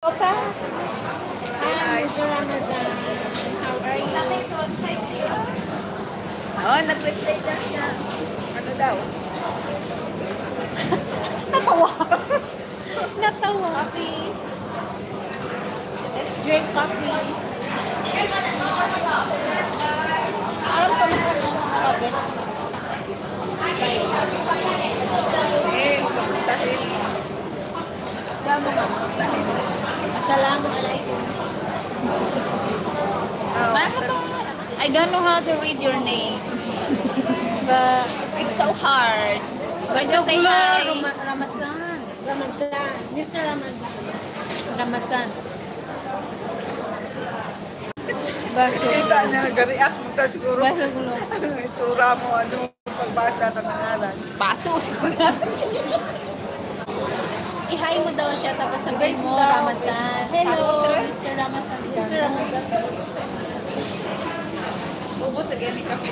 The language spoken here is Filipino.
Opa. Hi, Mr. Ramazan. How are you? Oh, nag-reply na siya. Ano daw? Natawa. Natawa. Coffee. Let's drink coffee. Alam ko na nakakabit. Kamustahin. Damo ka. Assalamualaikum. I don't know how to read your name. But it's so hard. But just say hi. Ramazan. Ramazan. Mr. Ramazan. Ramazan. Baso. Kita niya, nag-react mo ta siguro. Baso gulo. Ano yung itsura mo, ano pagbasa ng pangalan. Baso siguro. I-hi mo daw siya tapos sabihin mo Ramazan. Hello, Mr. Ramazan. Mr. Ramazan. Ubus sa gani kape.